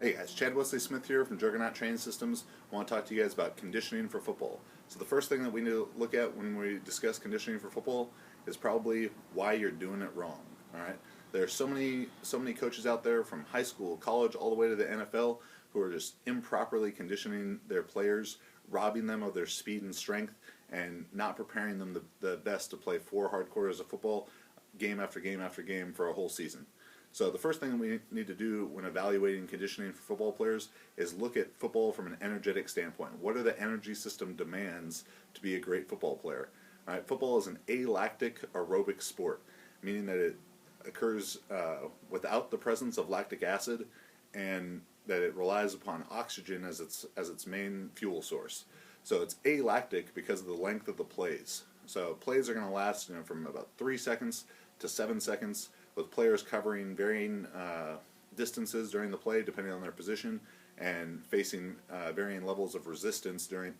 Hey guys, Chad Wesley Smith here from Juggernaut Training Systems. I want to talk to you guys about conditioning for football. So the first thing that we need to look at when we discuss conditioning for football is probably why you're doing it wrong. All right, there are so many coaches out there from high school, college, all the way to the NFL who are just improperly conditioning their players, robbing them of their speed and strength, and not preparing them the best to play 4 hard quarters of football, game after game after game for a whole season. So the first thing we need to do when evaluating conditioning for football players is look at football from an energetic standpoint. What are the energy system demands to be a great football player? All right, football is an alactic aerobic sport, meaning that it occurs without the presence of lactic acid, and that it relies upon oxygen as its main fuel source. So it's alactic because of the length of the plays. So plays are going to last from about 3 seconds to 7 seconds, with players covering varying distances during the play depending on their position and facing varying levels of resistance during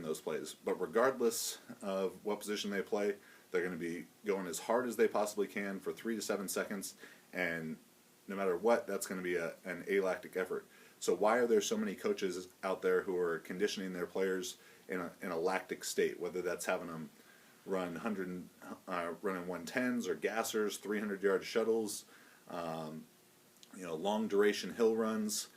those plays. But regardless of what position they play, they're going to be going as hard as they possibly can for 3 to 7 seconds, and no matter what, that's going to be an alactic effort. So why are there so many coaches out there who are conditioning their players in a lactic state, whether that's having them running 110s or gassers, 300-yard shuttles, long duration hill runs,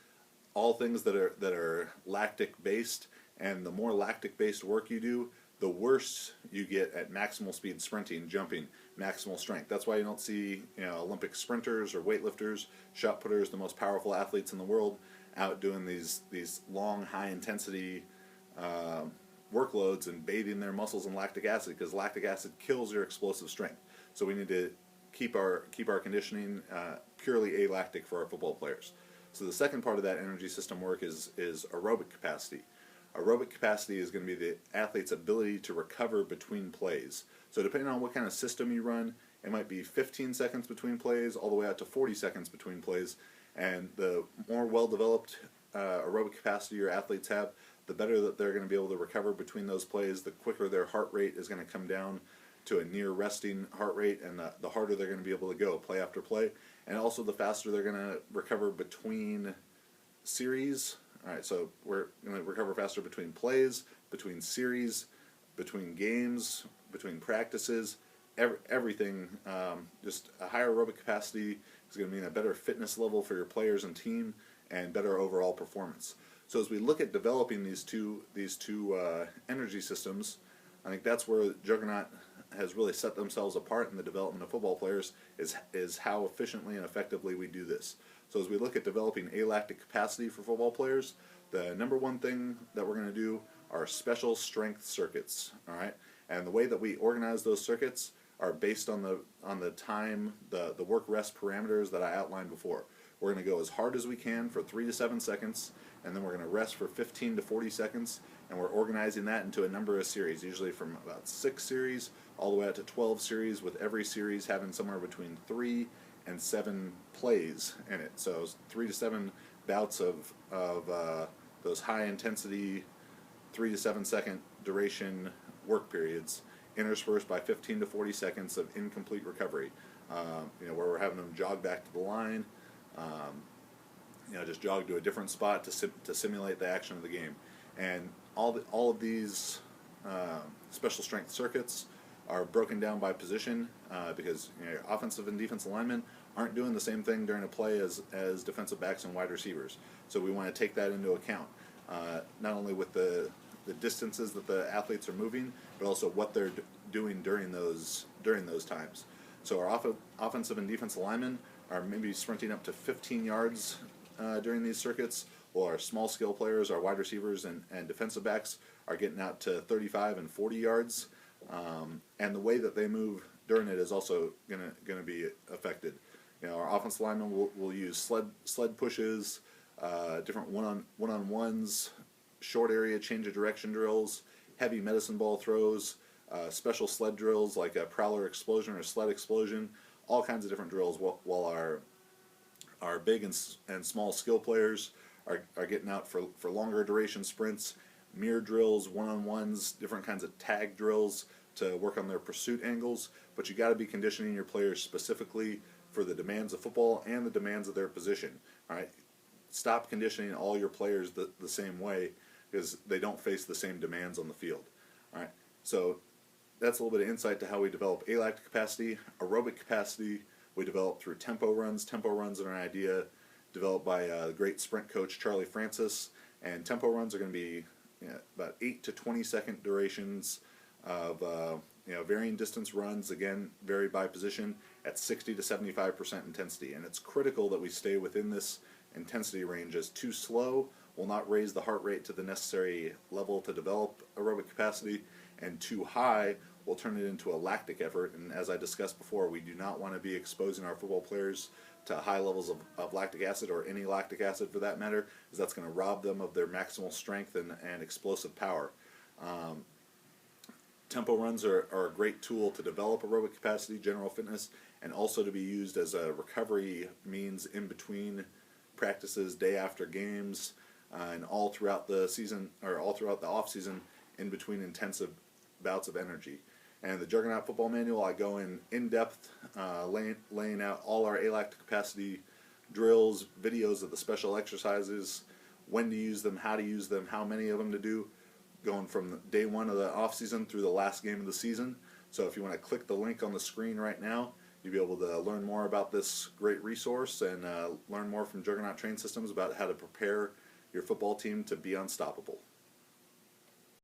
all things that are lactic based. And the more lactic based work you do, the worse you get at maximal speed sprinting, jumping, maximal strength. That's why you don't see Olympic sprinters or weightlifters, shot putters, the most powerful athletes in the world, out doing these long, high intensity workloads and bathing their muscles in lactic acid, because lactic acid kills your explosive strength. So we need to keep our conditioning purely alactic for our football players. So the second part of that energy system work is aerobic capacity. Aerobic capacity is going to be the athlete's ability to recover between plays. So depending on what kind of system you run, it might be 15 seconds between plays all the way out to 40 seconds between plays. And the more well-developed aerobic capacity your athletes have, the better that they're going to be able to recover between those plays, the quicker their heart rate is going to come down to a near resting heart rate, and the harder they're going to be able to go play after play, and also the faster they're going to recover between series. All right, so we're going to recover faster between plays, between series, between games, between practices, everything. Just a higher aerobic capacity is going to mean a better fitness level for your players and team, and better overall performance. So as we look at developing these two energy systems, I think that's where Juggernaut has really set themselves apart in the development of football players, is how efficiently and effectively we do this. So as we look at developing alactic capacity for football players, the number one thing that we're going to do are special strength circuits. All right, and the way that we organize those circuits are based on the time, the work rest parameters that I outlined before. We're going to go as hard as we can for 3 to 7 seconds, and then we're going to rest for 15 to 40 seconds, and we're organizing that into a number of series, usually from about 6 series all the way out to 12 series, with every series having somewhere between 3 and 7 plays in it. So 3 to 7 bouts of those high intensity 3 to 7 second duration work periods, interspersed by 15 to 40 seconds of incomplete recovery, where we're having them jog back to the line, just jog to a different spot to simulate the action of the game. And all of these special strength circuits are broken down by position, because offensive and defensive linemen aren't doing the same thing during a play as defensive backs and wide receivers. So we want to take that into account, not only with the distances that the athletes are moving, but also what they're doing during those times. So our offensive and defensive linemen are maybe sprinting up to 15 yards during these circuits, while our small skill players, our wide receivers and defensive backs, are getting out to 35 and 40 yards. And the way that they move during it is also going to be affected. Our offensive linemen will use sled pushes, different one-on-ones, short area change of direction drills, heavy medicine ball throws, special sled drills like a prowler explosion or sled explosion, all kinds of different drills, while our big and small skill players are getting out for longer duration sprints, mirror drills, one-on-ones, different kinds of tag drills to work on their pursuit angles. But you got to be conditioning your players specifically for the demands of football and the demands of their position. All right, stop conditioning all your players the same way, because they don't face the same demands on the field. All right, so that's a little bit of insight to how we develop alactic capacity. Aerobic capacity we develop through tempo runs. Tempo runs are an idea developed by the great sprint coach Charlie Francis, and tempo runs are going to be about 8 to 20 second durations of varying distance runs, again varied by position, at 60 to 75% intensity. And it's critical that we stay within this intensity range, as too slow will not raise the heart rate to the necessary level to develop aerobic capacity, and too high will turn it into a lactic effort. And as I discussed before, we do not want to be exposing our football players to high levels of lactic acid, or any lactic acid for that matter, because that's going to rob them of their maximal strength and explosive power. Tempo runs are a great tool to develop aerobic capacity, general fitness, and also to be used as a recovery means in between practices, day after games, and all throughout the season, or all throughout the off season, in between intensive bouts of energy. And the Juggernaut Football Manual, I go in depth, laying out all our alactic capacity drills, videos of the special exercises, when to use them, how many of them to do, going from day one of the off season through the last game of the season. So if you want to click the link on the screen right now, you'll be able to learn more about this great resource, and learn more from Juggernaut Train Systems about how to prepare your football team to be unstoppable.